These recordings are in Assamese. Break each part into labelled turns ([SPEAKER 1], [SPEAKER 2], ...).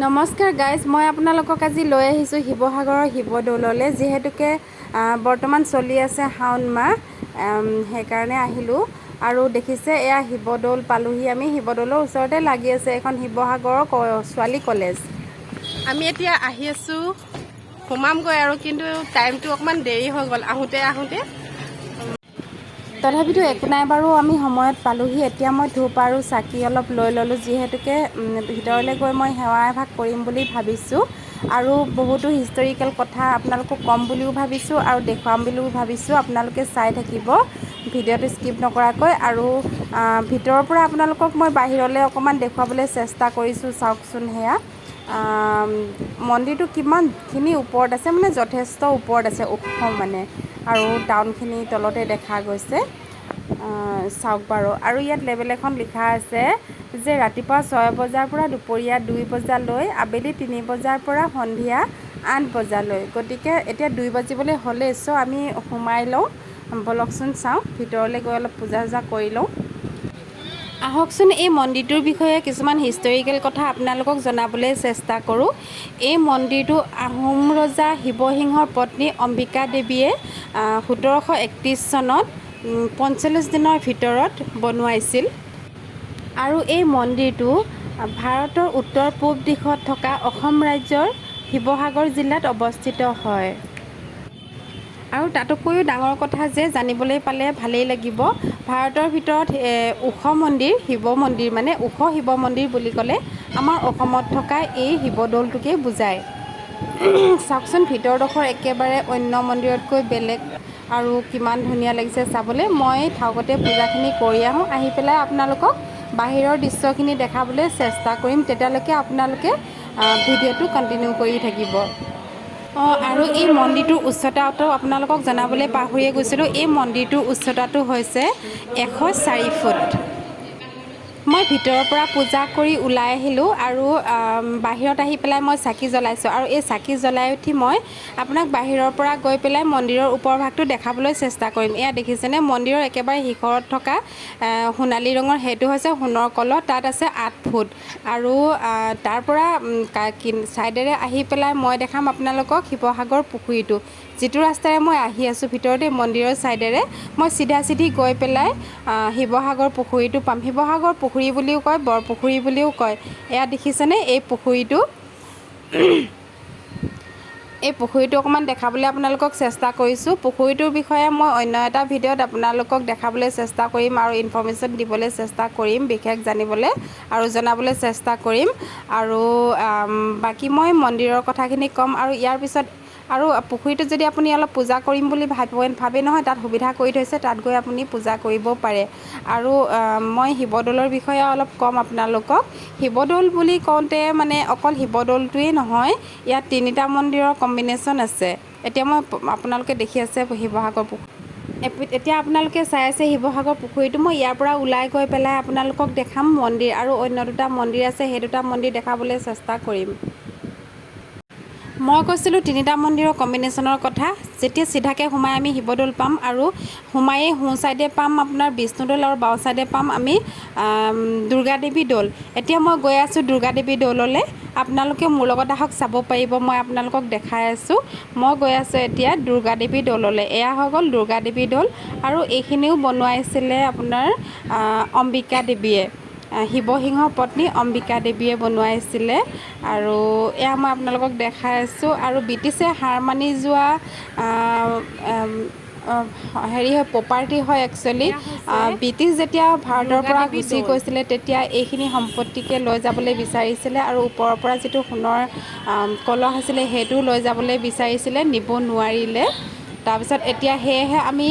[SPEAKER 1] নমস্কাৰ গাইজ, মই আপোনালোকক আজি লৈ আহিছোঁ শিৱসাগৰৰ শিৱদৌললৈ। যিহেতুকে বৰ্তমান চলি আছে শাওণ মাহ, সেইকাৰণে আহিলোঁ। আৰু দেখিছে এয়া শিৱদৌল পালোহি আমি। শিৱদৌলৰ ওচৰতে লাগি আছে এখন শিৱসাগৰৰ ছোৱালী কলেজ। আমি এতিয়া আহি আছোঁ, সোমামগৈ আৰু, কিন্তু টাইমটো অকণমান দেৰি হৈ গ'ল আহোঁতে। তথাপিতো একো নাই বাৰু, আমি সময়ত পালোহি। এতিয়া মই ধূপ আৰু চাকি অলপ লৈ ল'লোঁ, যিহেতুকে ভিতৰলৈ গৈ মই সেৱা এভাগ কৰিম বুলি ভাবিছোঁ। আৰু বহুতো হিষ্টৰিকেল কথা আপোনালোকক ক'ম বুলিও ভাবিছোঁ আৰু দেখুৱাম বুলিও ভাবিছোঁ। আপোনালোকে চাই থাকিব ভিডিঅ'টো স্কিপ নকৰাকৈ। আৰু ভিতৰৰ পৰা আপোনালোকক মই বাহিৰলৈ অকণমান দেখুৱাবলৈ চেষ্টা কৰিছোঁ। চাওকচোন, সেয়া মন্দিৰটো কিমানখিনি ওপৰত আছে, মানে যথেষ্ট ওপৰত আছে, ওখ মানে, আৰু টাউনখিনি তলতে দেখা গৈছে। চাওক বাৰু। আৰু ইয়াত লেবেল এখন লিখা আছে যে ৰাতিপুৱা 6 বজাৰ পৰা দুপৰীয়া 2 বজালৈ, আবেলি 3 বজাৰ পৰা সন্ধিয়া 8 বজালৈ। গতিকে এতিয়া 2 বাজিবলৈ হ'লেই। চ' আমি সোমাই লওঁ, ব'লকচোন চাওঁ, ভিতৰলৈ গৈ অলপ পূজা চূজা কৰি লওঁ। আহকচোন, এই মন্দিৰটোৰ বিষয়ে কিছুমান হিষ্টৰিকেল কথা আপোনালোকক জনাবলৈ চেষ্টা কৰোঁ। এই মন্দিৰটো আহোম ৰজা শিৱসিংহৰ পত্নী অম্বিকা দেৱীয়ে 1731 চনত 45 দিনৰ ভিতৰত বনোৱাইছিল। আৰু এই মন্দিৰটো ভাৰতৰ উত্তৰ পূব দিশত থকা অসম ৰাজ্যৰ শিৱসাগৰ জিলাত অৱস্থিত হয়। আৰু তাতোকৈও ডাঙৰ কথা যে জানিবলৈ পালে ভালেই লাগিব, ভাৰতৰ ভিতৰত ওখ মন্দিৰ, শিৱ মন্দিৰ, মানে ওখ শিৱ মন্দিৰ বুলি ক'লে আমাৰ অসমত থকা এই শিৱদৌলটোকেই বুজায়। চাওকচোন, ভিতৰডোখৰ একেবাৰে অন্য মন্দিৰতকৈ বেলেগ আৰু কিমান ধুনীয়া লাগিছে চাবলৈ। মই থাকোঁতে পূজাখিনি কৰি আহোঁ, আহি পেলাই আপোনালোকক বাহিৰৰ দৃশ্যখিনি দেখাবলৈ চেষ্টা কৰিম। তেতিয়ালৈকে আপোনালোকে ভিডিঅ'টো কণ্টিনিউ কৰি থাকিব। আৰু এই মন্দিৰটোৰ উচ্চতাটো আপোনালোকক জনাবলৈ পাহৰিয়ে গৈছিলোঁ। এই মন্দিৰটোৰ উচ্চতাটো হৈছে 104 ফুট। মই ভিতৰৰ পৰা পূজা কৰি ওলাই আহিলোঁ আৰু বাহিৰত আহি পেলাই মই চাকি জ্বলাইছোঁ। আৰু এই চাকি জ্বলাই উঠি মই আপোনাক বাহিৰৰ পৰা গৈ পেলাই মন্দিৰৰ ওপৰ ভাগটো দেখাবলৈ চেষ্টা কৰিম। এয়া দেখিছেনে, মন্দিৰৰ একেবাৰে শিখৰত থকা সোণালী ৰঙৰ সেইটো হৈছে সোণৰ কলহ। তাত আছে 8 ফুট। আৰু তাৰ পৰা ছাইডেৰে আহি পেলাই মই দেখাম আপোনালোকক শিৱসাগৰ পুখুৰীটো। যিটো ৰাস্তাৰে মই আহি আছোঁ ভিতৰতে মন্দিৰৰ ছাইডেৰে, মই চিধা গৈ পেলাই শিৱসাগৰ পুখুৰীটো পাম। শিৱসাগৰ পুখুৰী বুলিও কয়, বৰপুখুৰী বুলিও কয়। এয়া দেখিছেনে, এই পুখুৰীটো অকণমান দেখাবলৈ আপোনালোকক চেষ্টা কৰিছোঁ। পুখুৰীটোৰ বিষয়ে মই অন্য এটা ভিডিঅ'ত আপোনালোকক দেখাবলৈ চেষ্টা কৰিম আৰু ইনফৰ্মেশ্যন দিবলৈ চেষ্টা কৰিম, বিশেষ জানিবলৈ আৰু জনাবলৈ চেষ্টা কৰিম। আৰু বাকী মই মন্দিৰৰ কথাখিনি ক'ম। আৰু ইয়াৰ পিছত আৰু পুখুৰীটোত যদি আপুনি অলপ পূজা কৰিম বুলি ভাবে নহয়, তাত সুবিধা কৰি থৈছে, তাত গৈ আপুনি পূজা কৰিব পাৰে। আৰু মই শিৱদৌলৰ বিষয়ে অলপ ক'ম আপোনালোকক। শিৱদৌল বুলি কওঁতে মানে অকল শিৱদৌলটোৱেই নহয়, ইয়াত 3টা মন্দিৰৰ কম্বিনেশ্যন আছে। এতিয়া আপোনালোকে দেখি আছে শিৱসাগৰ পুখুৰী। এতিয়া আপোনালোকে চাই আছে শিৱসাগৰ পুখুৰীটো। মই ইয়াৰ পৰা ওলাই গৈ পেলাই আপোনালোকক দেখাম মন্দিৰ, আৰু অন্য 2টা মন্দিৰ আছে, সেই 2টা মন্দিৰ দেখাবলৈ চেষ্টা কৰিম। মই কৈছিলোঁ 3টা মন্দিৰৰ কম্বিনেশ্যনৰ কথা। যেতিয়া চিধাকৈ সোমাই আমি শিৱদৌল পাম, আৰু সোমায়েই সোঁ ছাইডে পাম আপোনাৰ বিষ্ণুদৌল, আৰু বাওঁ ছাইডে পাম আমি দুৰ্গাদেৱী দৌল। এতিয়া মই গৈ আছোঁ দুৰ্গাদেৱী দৌললৈ। আপোনালোকে মোৰ লগত আহক, চাব পাৰিব। মই আপোনালোকক দেখাই আছোঁ। মই গৈ আছোঁ এতিয়া দুৰ্গাদেৱী দৌললৈ। এয়া হৈ গ'ল দুৰ্গাদেৱী দৌল। আৰু এইখিনিও বনোৱাইছিলে আপোনাৰ অম্বিকা দেৱীয়ে, শিৱসিংহৰ পত্নী অম্বিকা দেৱীয়ে বনোৱাইছিলে। আৰু এয়া মই আপোনালোকক দেখাই আছোঁ। আৰু ব্ৰিটিছে হাৰ মানি যোৱা প্ৰপাৰ্টি হয় একচুৱেলি। ব্ৰিটিছ যেতিয়া ভাৰতৰ পৰা গুচি গৈছিলে, তেতিয়া এইখিনি সম্পত্তিকে লৈ যাবলৈ বিচাৰিছিলে, আৰু ওপৰৰ পৰা যিটো সোণৰ কলহ আছিলে সেইটোও লৈ যাবলৈ বিচাৰিছিলে, নিব নোৱাৰিলে। তাৰপিছত এতিয়া সেয়েহে আমি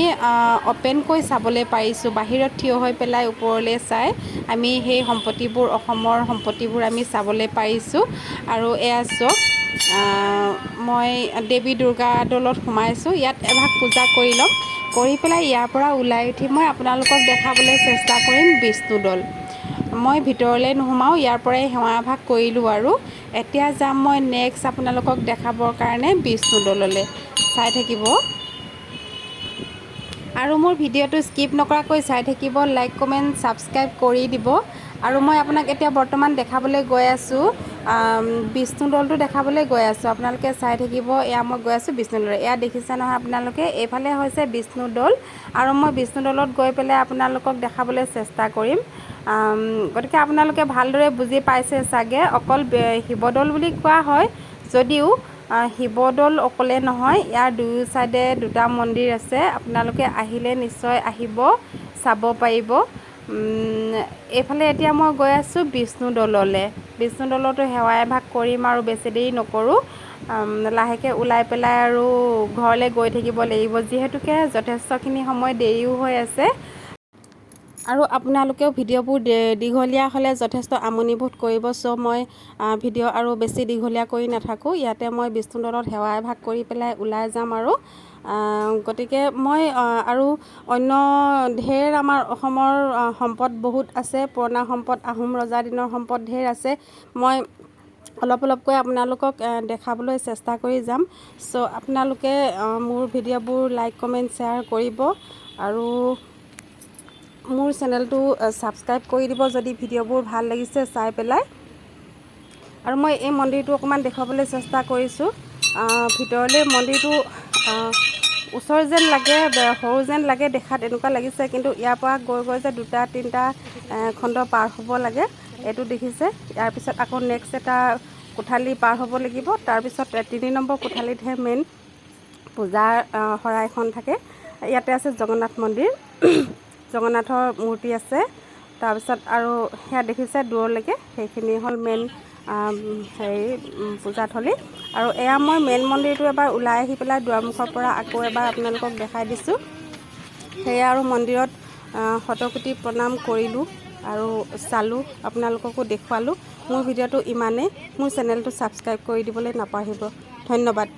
[SPEAKER 1] অ'পেনকৈ চাবলৈ পাৰিছোঁ, বাহিৰত থিয় হৈ পেলাই ওপৰলৈ চাই আমি সেই সম্পত্তিবোৰ, অসমৰ সম্পত্তিবোৰ আমি চাবলৈ পাৰিছোঁ। আৰু এয়া চাওক, মই দেৱী দুৰ্গা দৌলত সোমাইছোঁ। ইয়াত এভাগ পূজা কৰি ল'ম, কৰি পেলাই ইয়াৰ পৰা ওলাই উঠি মই আপোনালোকক দেখাবলৈ চেষ্টা কৰিম বিষ্ণুদৌল। মই ভিতৰলৈ নোসোমাওঁ, ইয়াৰ পৰাই সেৱা এভাগ কৰিলোঁ। আৰু এতিয়া যাম মই নেক্সট আপোনালোকক দেখাবৰ কাৰণে বিষ্ণুদৌললৈ। চাই থাকিব আৰু মোৰ ভিডিঅ'টো স্কিপ নকৰাকৈ চাই থাকিব, লাইক কমেণ্ট ছাবস্ক্ৰাইব কৰি দিব। আৰু মই আপোনাক এতিয়া বৰ্তমান দেখাবলৈ গৈ আছোঁ বিষ্ণুদৌলটো দেখাবলৈ গৈ আছোঁ। আপোনালোকে চাই থাকিব। এয়া মই গৈ আছোঁ বিষ্ণুদৌল। এয়া দেখিছে নহয় আপোনালোকে, এইফালে হৈছে বিষ্ণুদৌল আৰু মই বিষ্ণুদৌলত গৈ পেলাই আপোনালোকক দেখাবলৈ চেষ্টা কৰিম। গতিকে আপোনালোকে ভালদৰে বুজি পাইছে চাগে। অকল শিৱদৌল বুলি কোৱা হয় যদিও শিৱদৌল অকলে নহয়, ইয়াৰ দুয়ো চাইডে দুটা মন্দিৰ আছে। আপোনালোকে আহিলে নিশ্চয় আহিব, চাব পাৰিব। এইফালে এতিয়া মই গৈ আছোঁ বিষ্ণুদৌললৈ। বিষ্ণুদৌলতো সেৱা এভাগ কৰিম আৰু বেছি দেৰি নকৰোঁ। লাহেকৈ ওলাই পেলাই আৰু ঘৰলৈ গৈ থাকিব লাগিব, যিহেতুকে যথেষ্টখিনি সময় দেৰিও হৈ আছে। আৰু আপোনালোকেও ভিডিঅ'বোৰ দীঘলীয়া হ'লে যথেষ্ট আমনিবোধ কৰিব। চ' মই ভিডিঅ' আৰু বেছি দীঘলীয়া কৰি নাথাকোঁ। ইয়াতে মই বিষ্ণুদৌলত সেৱা এভাগ কৰি পেলাই ওলাই যাম আৰু গতিকে মই আৰু অন্য ঢেৰ আমাৰ অসমৰ সম্পদ বহুত আছে। পুৰণা সম্পদ, আহোম ৰজাৰ দিনৰ সম্পদ ঢেৰ আছে। মই অলপ অলপকৈ আপোনালোকক দেখাবলৈ চেষ্টা কৰি যাম। চ' আপোনালোকে মোৰ ভিডিঅ'বোৰ লাইক, কমেণ্ট, শ্বেয়াৰ কৰিব আৰু মোৰ চেনেলটো ছাবস্ক্ৰাইব কৰি দিব যদি ভিডিঅ'বোৰ ভাল লাগিছে চাই পেলাই। আৰু মই এই মন্দিৰটো অকণমান দেখুৱাবলৈ চেষ্টা কৰিছোঁ। ভিতৰলৈ মন্দিৰটো ওচৰ যেন লাগে, সৰু যেন লাগে দেখাত, এনেকুৱা লাগিছে। কিন্তু ইয়াৰ পৰা গৈ গৈ যে 2-3টা খণ্ড পাৰ হ'ব লাগে, এইটো দেখিছে। ইয়াৰ পিছত আকৌ নেক্সট এটা কোঠালি পাৰ হ'ব লাগিব। তাৰপিছত 3 নম্বৰ কোঠালিতহে মেইন পূজাৰ শৰাইখন থাকে। ইয়াতে আছে জগন্নাথ মন্দিৰ, জগন্নাথৰ মূৰ্তি আছে। তাৰপিছত আৰু সেয়া দেখিছে দূৰলৈকে, সেইখিনি হ'ল মেইন পূজাথলী। আৰু এয়া মই মেইন মন্দিৰটো এবাৰ ওলাই আহি পেলাই দুৱাৰমুখৰ পৰা আকৌ এবাৰ আপোনালোকক দেখাই দিছোঁ। সেয়া আৰু মন্দিৰত শতকোটি প্ৰণাম কৰিলোঁ আৰু চালোঁ, আপোনালোককো দেখুৱালোঁ। মোৰ ভিডিঅ'টো ইমানেই। মোৰ চেনেলটো ছাবস্ক্ৰাইব কৰি দিবলৈ নাপাহৰিব। ধন্যবাদ।